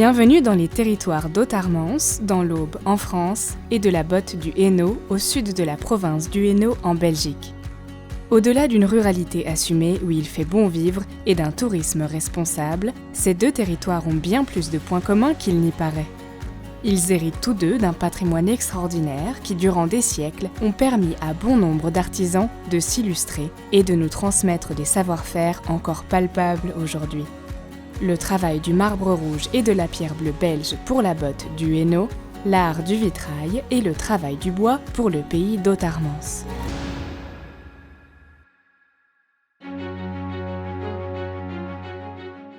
Bienvenue dans les territoires d'Haute-Armance, dans l'Aube en France, et de la Botte du Hainaut, au sud de la province du Hainaut en Belgique. Au-delà d'une ruralité assumée où il fait bon vivre et d'un tourisme responsable, ces deux territoires ont bien plus de points communs qu'il n'y paraît. Ils héritent tous deux d'un patrimoine extraordinaire qui, durant des siècles, ont permis à bon nombre d'artisans de s'illustrer et de nous transmettre des savoir-faire encore palpables aujourd'hui. Le travail du marbre rouge et de la pierre bleue belge pour la Botte du Hainaut, l'art du vitrail et le travail du bois pour le pays d'Haute-Armance.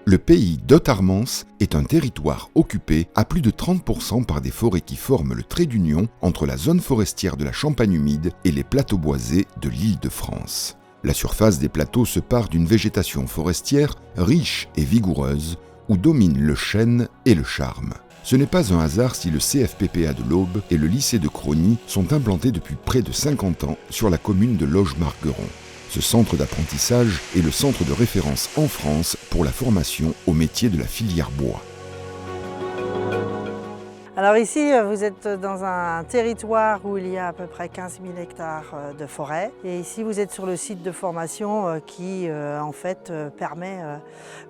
Le pays d'Haute-Armance est un territoire occupé à plus de 30% par des forêts qui forment le trait d'union entre la zone forestière de la Champagne humide et les plateaux boisés de l'Île-de-France. La surface des plateaux se pare d'une végétation forestière riche et vigoureuse où dominent le chêne et le charme. Ce n'est pas un hasard si le CFPPA de l'Aube et le lycée de Crogny sont implantés depuis près de 50 ans sur la commune de Loges-Margueron. Ce centre d'apprentissage est le centre de référence en France pour la formation au métier de la filière bois. Alors ici, vous êtes dans un territoire où il y a à peu près 15 000 hectares de forêt. Et ici, vous êtes sur le site de formation qui, en fait, permet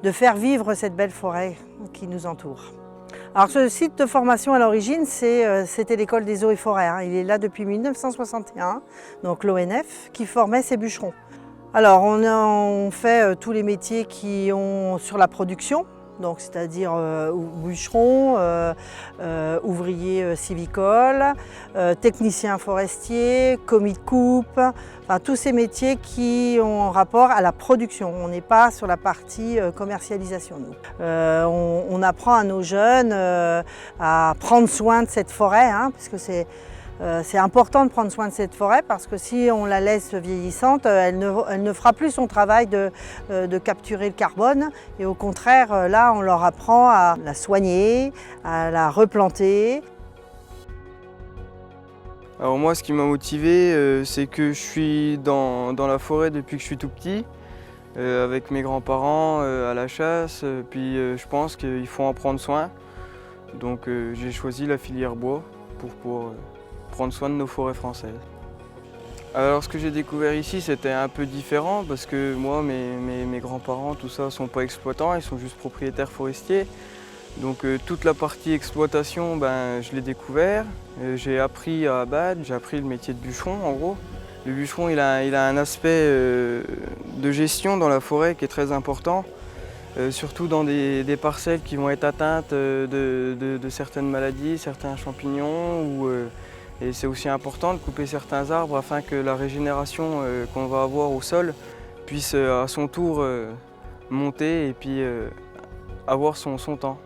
de faire vivre cette belle forêt qui nous entoure. Alors ce site de formation à l'origine, c'était l'école des eaux et forêts. Il est là depuis 1961, donc l'ONF, qui formait ces bûcherons. Alors on fait tous les métiers qui ont sur la production, donc c'est-à-dire bûcheron, ouvrier sylvicole, technicien forestier, commis de coupe, enfin tous ces métiers qui ont rapport à la production. On n'est pas sur la partie commercialisation, nous. On apprend à nos jeunes à prendre soin de cette forêt, puisque c'est important de prendre soin de cette forêt parce que si on la laisse vieillissante, elle ne fera plus son travail de capturer le carbone. Et au contraire, là, on leur apprend à la soigner, à la replanter. Alors moi, ce qui m'a motivé, c'est que je suis dans la forêt depuis que je suis tout petit, avec mes grands-parents à la chasse. Puis je pense qu'il faut en prendre soin. Donc j'ai choisi la filière bois pour prendre soin de nos forêts françaises. Alors ce que j'ai découvert ici, c'était un peu différent parce que moi, mes grands-parents, tout ça, sont pas exploitants, ils sont juste propriétaires forestiers. Donc toute la partie exploitation, je l'ai découvert. J'ai appris à abattre, j'ai appris le métier de bûcheron en gros. Le bûcheron, il a un aspect de gestion dans la forêt qui est très important. Surtout dans des parcelles qui vont être atteintes de certaines maladies, certains champignons. Et c'est aussi important de couper certains arbres afin que la régénération qu'on va avoir au sol puisse à son tour monter et puis avoir son temps.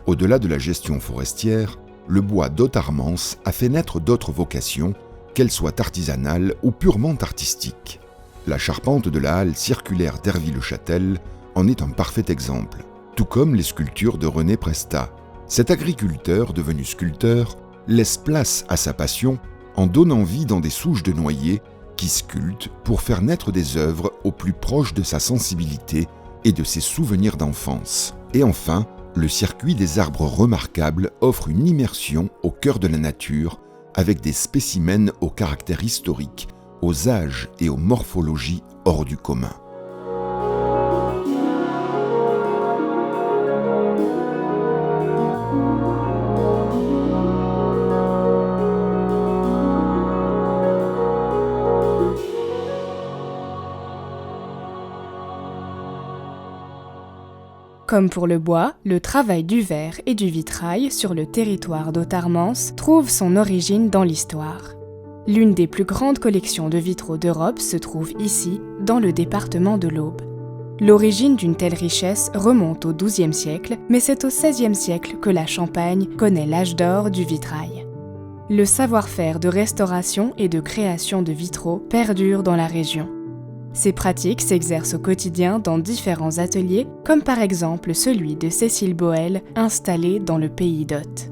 Au-delà de la gestion forestière, le bois d'Haute-Armance a fait naître d'autres vocations, qu'elles soient artisanales ou purement artistiques. La charpente de la halle circulaire d'Hervy-le-Châtel en est un parfait exemple, tout comme les sculptures de René Prestat. Cet agriculteur, devenu sculpteur, laisse place à sa passion en donnant vie dans des souches de noyer qui sculptent pour faire naître des œuvres au plus proche de sa sensibilité et de ses souvenirs d'enfance. Et enfin, le circuit des arbres remarquables offre une immersion au cœur de la nature avec des spécimens au caractère historique, aux âges et aux morphologies hors du commun. Comme pour le bois, le travail du verre et du vitrail sur le territoire d'Haute-Armance trouve son origine dans l'histoire. L'une des plus grandes collections de vitraux d'Europe se trouve ici, dans le département de l'Aube. L'origine d'une telle richesse remonte au XIIe siècle, mais c'est au XVIe siècle que la Champagne connaît l'âge d'or du vitrail. Le savoir-faire de restauration et de création de vitraux perdure dans la région. Ces pratiques s'exercent au quotidien dans différents ateliers, comme par exemple celui de Cécile Boel, installée dans le pays d'Hothe.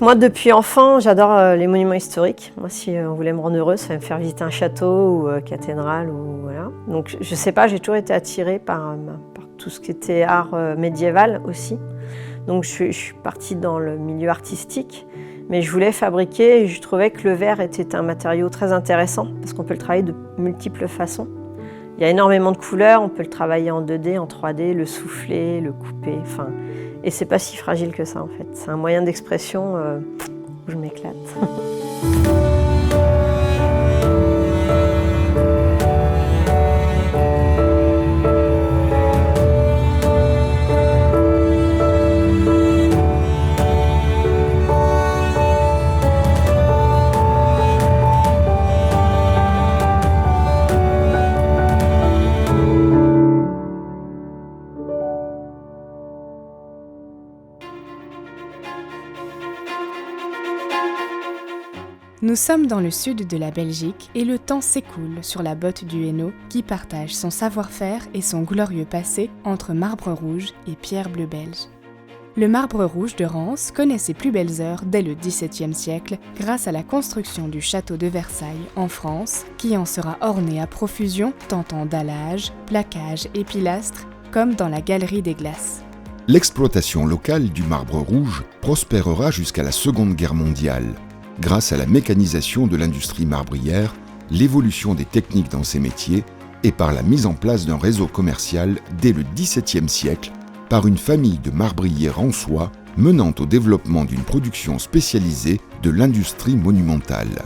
Moi, depuis enfant, j'adore les monuments historiques. Moi, si on voulait me rendre heureuse, ça va me faire visiter un château ou cathédrale. Voilà. Donc, je sais pas, j'ai toujours été attirée par tout tout ce qui était art médiéval aussi. Donc je suis partie dans le milieu artistique, mais je voulais fabriquer et je trouvais que le verre était un matériau très intéressant parce qu'on peut le travailler de multiples façons. Il y a énormément de couleurs, on peut le travailler en 2D, en 3D, le souffler, le couper, et c'est pas si fragile que ça en fait. C'est un moyen d'expression où je m'éclate. Nous sommes dans le sud de la Belgique et le temps s'écoule sur la botte du Hainaut qui partage son savoir-faire et son glorieux passé entre marbre rouge et pierre bleue belge. Le marbre rouge de Rance connaît ses plus belles heures dès le XVIIe siècle grâce à la construction du château de Versailles en France qui en sera orné à profusion tant en dallage, plaquage et pilastres comme dans la galerie des glaces. L'exploitation locale du marbre rouge prospérera jusqu'à la Seconde Guerre mondiale, grâce à la mécanisation de l'industrie marbrière, l'évolution des techniques dans ces métiers et par la mise en place d'un réseau commercial dès le XVIIe siècle par une famille de marbriers rançois menant au développement d'une production spécialisée de l'industrie monumentale.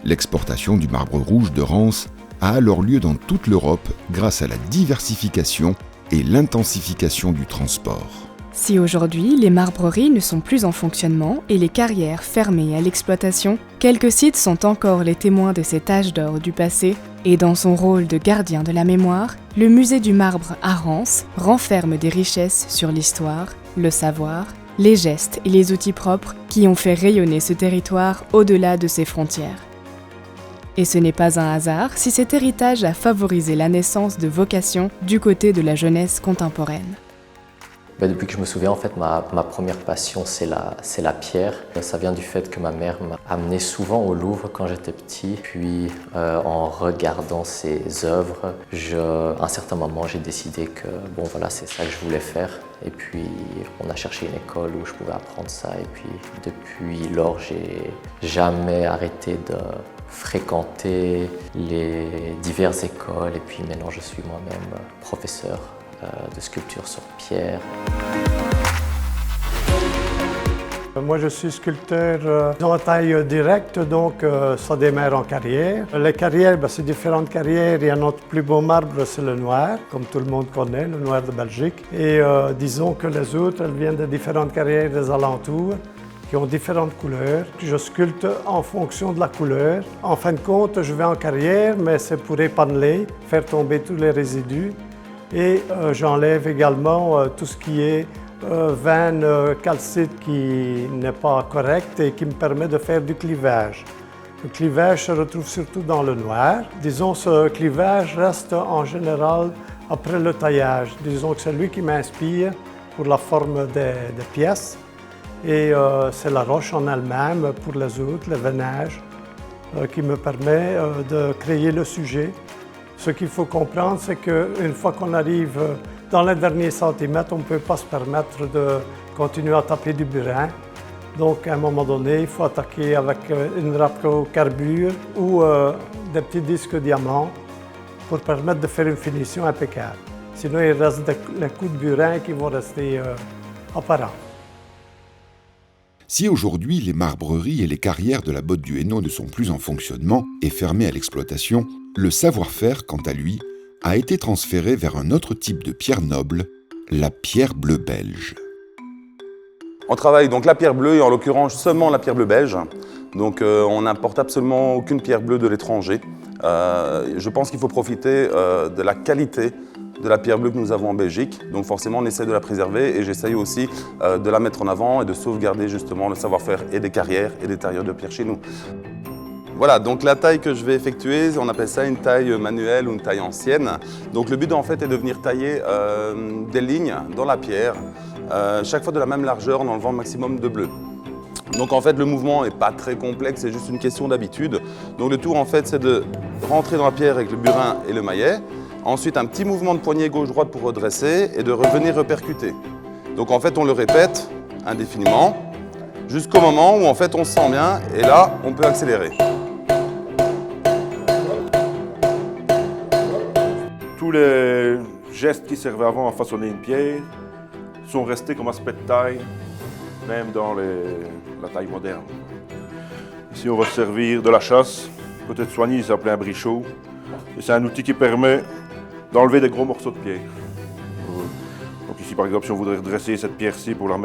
L'exportation du marbre rouge de Rance a alors lieu dans toute l'Europe grâce à la diversification et l'intensification du transport. Si aujourd'hui, les marbreries ne sont plus en fonctionnement et les carrières fermées à l'exploitation, quelques sites sont encore les témoins de cet âge d'or du passé et dans son rôle de gardien de la mémoire, le musée du marbre à Rance renferme des richesses sur l'histoire, le savoir, les gestes et les outils propres qui ont fait rayonner ce territoire au-delà de ses frontières. Et ce n'est pas un hasard si cet héritage a favorisé la naissance de vocations du côté de la jeunesse contemporaine. Depuis que je me souviens, en fait, ma première passion, c'est la pierre. Ça vient du fait que ma mère m'a amené souvent au Louvre quand j'étais petit. Puis, en regardant ses œuvres, à un certain moment, j'ai décidé que c'est ça que je voulais faire. Et puis, on a cherché une école où je pouvais apprendre ça. Et puis, depuis lors, j'ai jamais arrêté de fréquenter les diverses écoles. Et puis, maintenant, je suis moi-même professeur de sculpture sur pierre. Moi, je suis sculpteur en taille directe, donc ça démarre en carrière. Les carrières, c'est différentes carrières. Il y a notre plus beau marbre, c'est le noir, comme tout le monde connaît, le noir de Belgique. Et disons que les autres, elles viennent de différentes carrières des alentours, qui ont différentes couleurs. Je sculpte en fonction de la couleur. En fin de compte, je vais en carrière, mais c'est pour épaneler, faire tomber tous les résidus. Et j'enlève également tout ce qui est veine calcite qui n'est pas correct et qui me permet de faire du clivage. Le clivage se retrouve surtout dans le noir. Disons, ce clivage reste en général après le taillage. Disons que c'est lui qui m'inspire pour la forme des pièces. Et c'est la roche en elle-même pour les autres, le veinage, qui me permet de créer le sujet. Ce qu'il faut comprendre, c'est qu'une fois qu'on arrive dans les derniers centimètres, on ne peut pas se permettre de continuer à taper du burin. Donc, à un moment donné, il faut attaquer avec une râpe au carbure ou des petits disques diamants pour permettre de faire une finition impeccable. Sinon, il reste les coups de burin qui vont rester apparents. Si aujourd'hui les marbreries et les carrières de la botte du Hainaut ne sont plus en fonctionnement et fermées à l'exploitation, le savoir-faire, quant à lui, a été transféré vers un autre type de pierre noble, la pierre bleue belge. On travaille donc la pierre bleue et en l'occurrence seulement la pierre bleue belge. Donc on n'importe absolument aucune pierre bleue de l'étranger. Je pense qu'il faut profiter de la qualité de la pierre bleue que nous avons en Belgique. Donc forcément on essaie de la préserver et j'essaye aussi de la mettre en avant et de sauvegarder justement le savoir-faire et des carrières et des tailleurs de pierre chez nous. Voilà, donc la taille que je vais effectuer, on appelle ça une taille manuelle ou une taille ancienne. Donc le but en fait est de venir tailler des lignes dans la pierre, chaque fois de la même largeur en enlevant le maximum de bleu. Donc en fait le mouvement n'est pas très complexe, c'est juste une question d'habitude. Donc le tour en fait c'est de rentrer dans la pierre avec le burin et le maillet, ensuite un petit mouvement de poignet gauche-droite pour redresser et de revenir repercuter. Donc en fait on le répète indéfiniment jusqu'au moment où en fait on se sent bien et là on peut accélérer. Tous les gestes qui servaient avant à façonner une pierre sont restés comme aspect de taille, même dans la taille moderne. Ici, on va se servir de la chasse. Côté de Soigny, il s'appelait un brichot. Et c'est un outil qui permet d'enlever des gros morceaux de pierre. Donc ici, par exemple, si on voudrait redresser cette pierre-ci pour la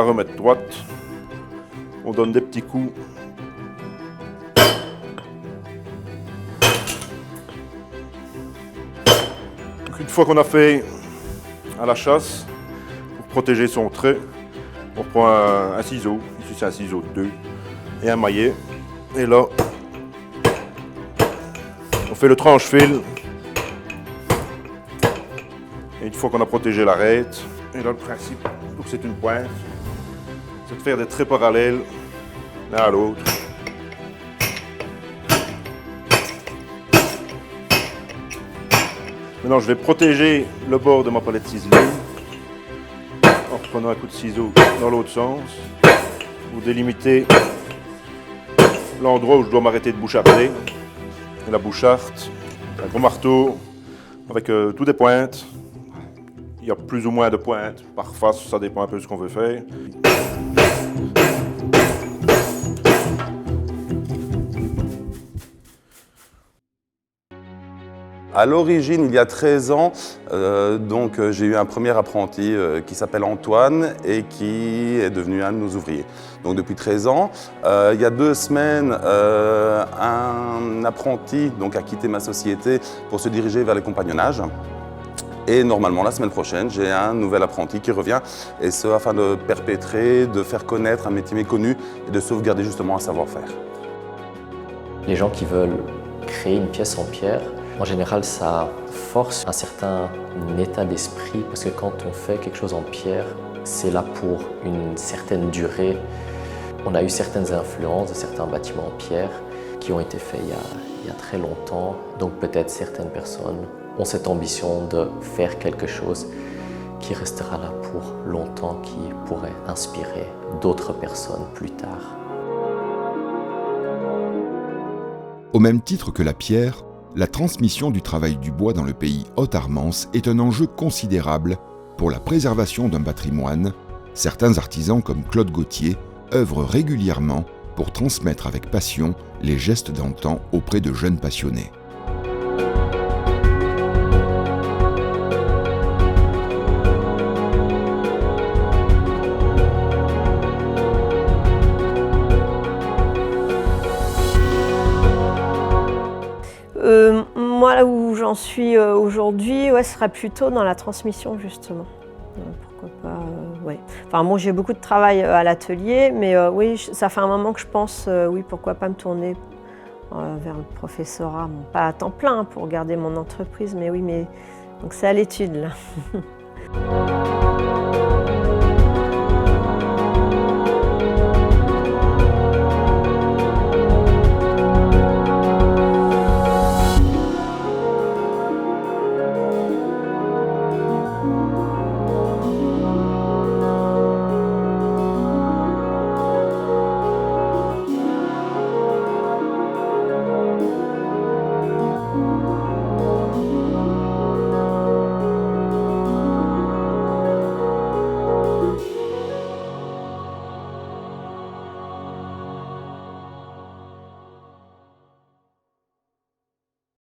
remettre droite, on donne des petits coups. Donc, une fois qu'on a fait à la chasse, pour protéger son trait, on prend un ciseau, ici c'est un ciseau de 2, et un maillet. Et là, on fait le tranche-fil. Et une fois qu'on a protégé l'arête, et là le principe, donc c'est une pointe, c'est de faire des traits parallèles l'un à l'autre. Maintenant, je vais protéger le bord de ma palette ciselée en reprenant un coup de ciseau dans l'autre sens pour délimiter l'endroit où je dois m'arrêter de boucharder. Et la boucharde, un gros marteau avec tout des pointes. Il y a plus ou moins de pointes par face, ça dépend un peu de ce qu'on veut faire. À l'origine, il y a 13 ans, j'ai eu un premier apprenti qui s'appelle Antoine et qui est devenu un de nos ouvriers. Donc depuis 13 ans, il y a 2 semaines, un apprenti a quitté ma société pour se diriger vers le compagnonnage. Et normalement, la semaine prochaine, j'ai un nouvel apprenti qui revient, et ce afin de perpétrer, de faire connaître un métier méconnu et de sauvegarder justement un savoir-faire. Les gens qui veulent créer une pièce en pierre, en général, ça force un certain état d'esprit parce que quand on fait quelque chose en pierre, c'est là pour une certaine durée. On a eu certaines influences de certains bâtiments en pierre qui ont été faits il y a très longtemps. Donc peut-être certaines personnes ont cette ambition de faire quelque chose qui restera là pour longtemps, qui pourrait inspirer d'autres personnes plus tard. Au même titre que la pierre, la transmission du travail du bois dans le pays Haute-Armance est un enjeu considérable pour la préservation d'un patrimoine. Certains artisans comme Claude Gauthier œuvrent régulièrement pour transmettre avec passion les gestes d'antan auprès de jeunes passionnés. Moi, là où j'en suis aujourd'hui, ce sera plutôt dans la transmission, justement. Pourquoi pas, ouais. Enfin, bon, j'ai beaucoup de travail à l'atelier, mais oui, ça fait un moment que je pense, oui, pourquoi pas me tourner vers le professorat. Bon, pas à temps plein pour garder mon entreprise, mais oui, donc c'est à l'étude, là.